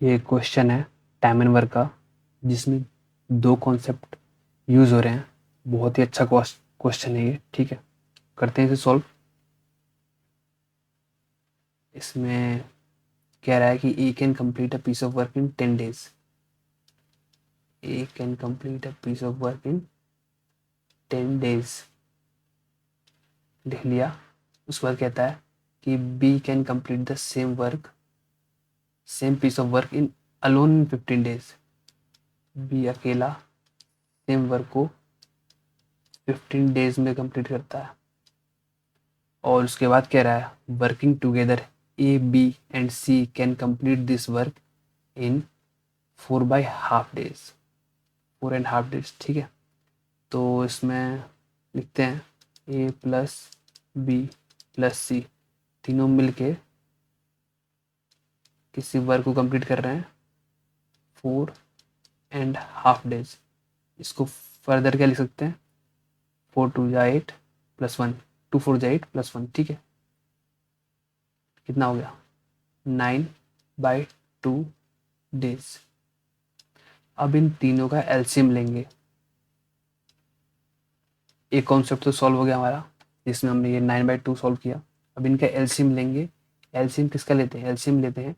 ये क्वेश्चन है time and work का, जिसमें दो कॉन्सेप्ट यूज़ हो रहे हैं। बहुत ही अच्छा क्वेश्चन है ये। ठीक है, करते हैं इसे सॉल्व। इसमें कह रहा है कि A can complete a piece of work in 10 days. A can complete a piece of work in 10 days लिख लिया। उसके बाद कहता है कि B can complete the same piece of work in alone in 15 days. B अकेला same work को 15 days में कंप्लीट करता है। और उसके बाद कह रहा है working together A B and C can complete this work in 4/2 days. 4.5 days. ठीक है, तो इसमें लिखते हैं A plus B plus C तीनों मिलके किसी वर्क को कंप्लीट कर रहे हैं 4.5 डेज। इसको फर्दर क्या लिख सकते हैं, 4 2 8 + 1, 2 4 8 + 1। ठीक है, कितना हो गया 9/2 डेज। अब इन तीनों का एलसीएम लेंगे। एक कॉन्सेप्ट तो सॉल्व हो गया हमारा, जिसमें हमने ये 9/2 सॉल्व किया। अब इनका एलसीएम लेंगे। एलसीएम किसका लेते हैं, एलसीएम लेते हैं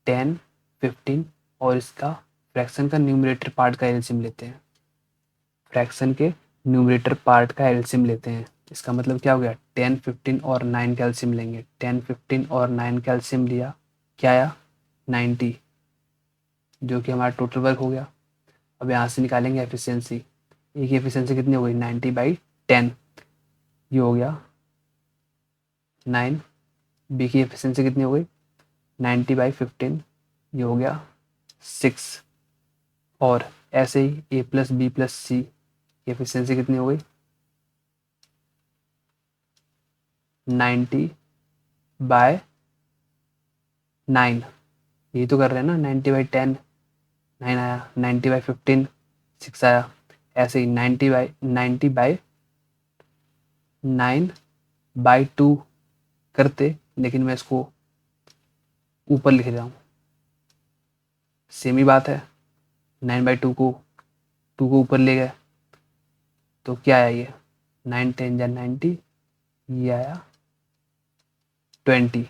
10, 15 और इसका फ्रैक्शन का न्यूमरेटर पार्ट का एलसीएम लेते हैं। फ्रैक्शन के न्यूमरेटर पार्ट का एलसीएम लेते हैं। इसका मतलब क्या हो गया, 10, 15 और 9 का एलसीएम लेंगे। 10, 15 और 9 का एलसीएम लिया, क्या आया 90, जो कि हमारा टोटल वर्क हो गया। अब यहाँ से निकालेंगे एफिशिएंसी। ए की एफिशिएंसी कितनी हो गई 90/10, ये हो गया 9। बी की एफिशिएंसी कितनी हो गई 90/15, ये हो गया 6। और ऐसे ही ए प्लस बी प्लस सी की एफिशिएंसी कितनी हो गई 90/9। यही तो कर रहे हैं ना, 90/10 9 आया, 90/15 6 आया। ऐसे ही 90/9/2 करते, लेकिन मैं इसको ऊपर लिख रहा हूँ। सेम ही बात है, 9/2 को 2 को ऊपर ले गए तो क्या आया, ये 9 10 या 90, ये आया 20।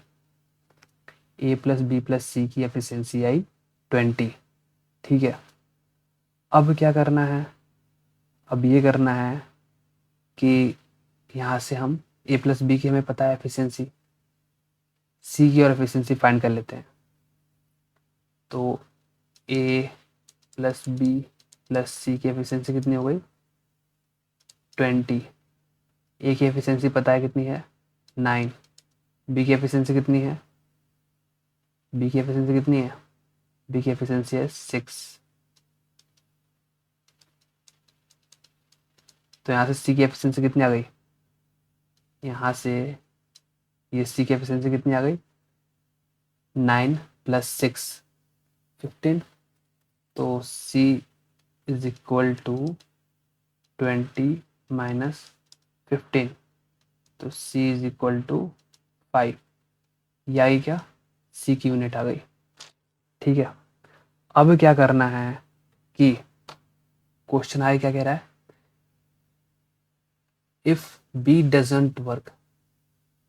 ए प्लस बी प्लस सी की एफिशिएंसी आई 20। ठीक है, अब क्या करना है, अब ये करना है कि यहाँ से हम ए प्लस बी की हमें पता है एफिशिएंसी, सी की और एफिशिएंसी फाइंड कर लेते हैं। तो ए प्लस बी प्लस सी की एफिशिएंसी कितनी हो गई 20। ए की एफिशिएंसी पता है कितनी है 9। बी की एफिशिएंसी कितनी है, बी की एफिशिएंसी कितनी है, बी की एफिशिएंसी है 6। तो यहाँ से सी की एफिशिएंसी कितनी आ गई, यहाँ से ये सी की एफिशिएंसी कितनी आ गई 9 + 6 15। तो सी इज इक्वल टू 20 - 15। तो सी इज इक्वल टू 5। ये आई क्या, सी की यूनिट आ गई। ठीक है, अब क्या करना है कि क्वेश्चन आए क्या कह रहा है, इफ बी डजंट वर्क।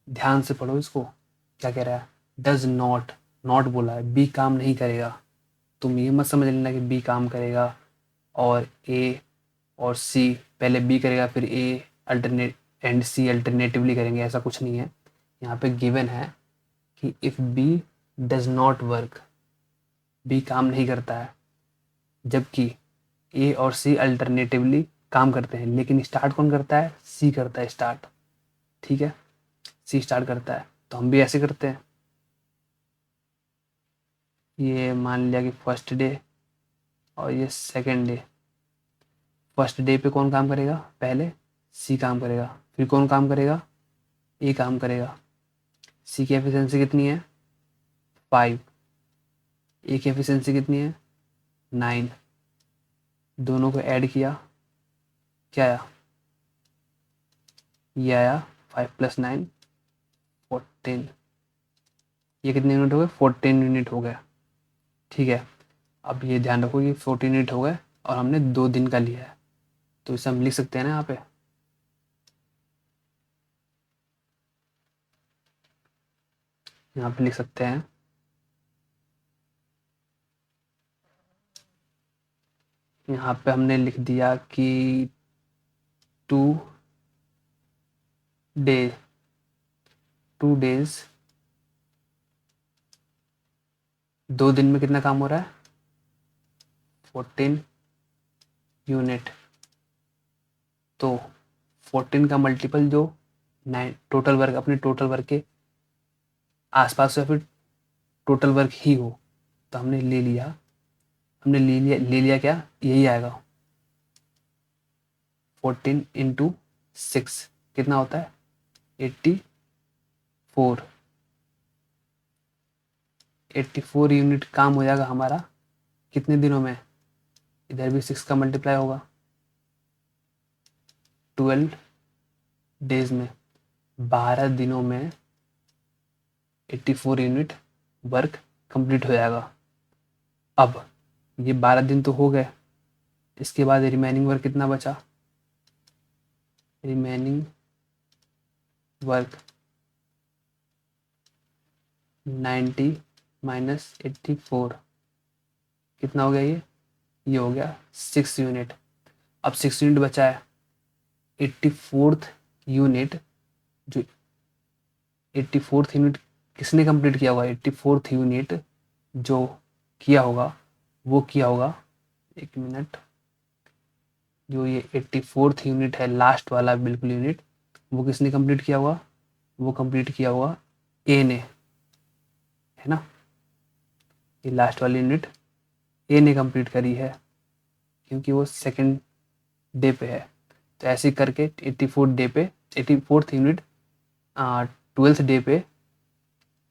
ध्यान से पढ़ो इसको, क्या कह रहा है, डज नॉट, नॉट बोला है, बी काम नहीं करेगा। तुम ये मत समझ लेना कि बी काम करेगा और ए और सी, पहले बी करेगा फिर ए अल्टरनेट एंड सी अल्टरनेटिवली करेंगे, ऐसा कुछ नहीं है। यहाँ पे गिवन है कि if B does not work, B काम नहीं करता है, जबकि ए और सी अल्टरनेटिवली काम करते हैं। लेकिन स्टार्ट कौन करता है, सी करता है स्टार्ट। ठीक है, सी स्टार्ट करता है, तो हम भी ऐसे करते हैं। ये मान लिया कि फर्स्ट डे और ये सेकेंड डे। फर्स्ट डे पे कौन काम करेगा, पहले सी काम करेगा, फिर कौन काम करेगा, ए काम करेगा। सी की एफिशिएंसी कितनी है 5, ए की एफिशिएंसी कितनी है 9। दोनों को ऐड किया, क्या आया, ये आया 5 + 9 14। ये कितने यूनिट हो गए 14 यूनिट हो गए। ठीक है, अब ये ध्यान रखो कि 14 यूनिट हो गए और हमने 2 दिन का लिया है, तो इसे हम लिख सकते हैं ना यहाँ पे। यहाँ पे लिख सकते हैं यहाँ पे हमने लिख दिया कि 2 डे 2 डेज 2 दिन में कितना काम हो रहा है 14 यूनिट। तो 14 का मल्टीपल जो 9 टोटल वर्क अपने टोटल वर्क के आसपास या फिर टोटल वर्क ही हो, तो हमने ले लिया क्या, यही आएगा 14 इंटू 6 कितना होता है 84। 84 यूनिट काम हो जाएगा हमारा कितने दिनों में, इधर भी 6 का मल्टीप्लाई होगा 12 डेज में, 12 दिनों में 84 यूनिट वर्क कंप्लीट हो जाएगा। अब ये 12 दिन तो हो गए, इसके बाद रिमेनिंग वर्क कितना बचा, रिमेनिंग वर्क 90 माइनस 84 कितना हो गया, ये हो गया 6 यूनिट। अब 6 यूनिट बचा है, 84th यूनिट जो 84th यूनिट किसने कंप्लीट किया होगा, 84th यूनिट जो किया होगा वो किया होगा, एक मिनट, जो ये 84th यूनिट है लास्ट वाला बिल्कुल यूनिट, वो किसने कंप्लीट किया होगा, वो कंप्लीट किया होगा ए ने, है ना, ये लास्ट वाली यूनिट ए ने कंप्लीट करी है क्योंकि वो सेकंड डे पे है। तो ऐसे करके 84th डे पे 84th यूनिट 12th डे पे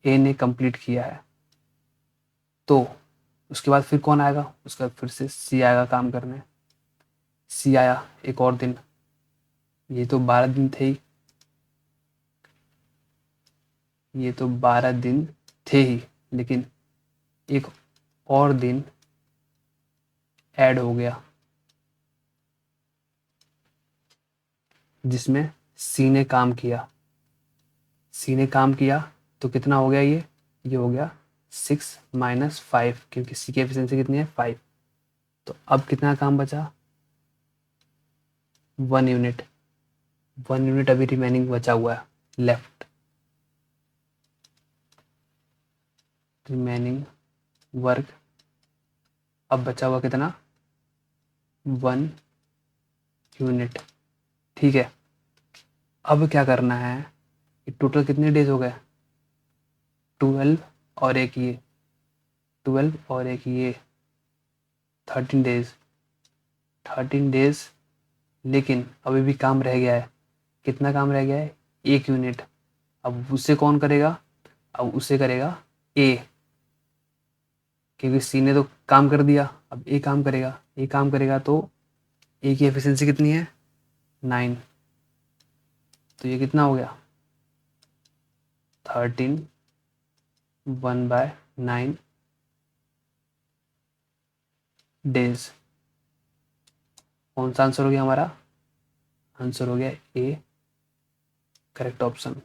ए ने कंप्लीट किया है। तो उसके बाद फिर कौन आएगा, उसके बाद फिर से सी आएगा काम करने, सी आया एक और दिन, ये तो 12 दिन थे ही, ये तो 12 दिन थे ही, लेकिन एक और दिन ऐड हो गया जिसमें सी ने काम किया, सी ने काम किया तो कितना हो गया, ये हो गया 6 माइनस 5 क्योंकि सी की एफिशिएंसी कितनी है 5। तो अब कितना काम बचा 1 यूनिट, 1 यूनिट अभी रिमेनिंग बचा हुआ है लेफ्ट, रिमेनिंग वर्क अब बचा हुआ कितना 1 यूनिट। ठीक है, अब क्या करना है, टोटल कितने डेज हो गए 12 और एक ये 12 और एक ये 13 डेज 13 डेज, लेकिन अभी भी काम रह गया है, कितना काम रह गया है 1 यूनिट। अब उसे कौन करेगा, अब उसे करेगा ए, क्योंकि सी ने तो काम कर दिया, अब ए काम करेगा, ए काम करेगा तो ए की एफिशिएंसी कितनी है 9, तो ये कितना हो गया 13 1/9 डेज। कौन सा आंसर हो गया हमारा, आंसर हो गया ए, करेक्ट ऑप्शन।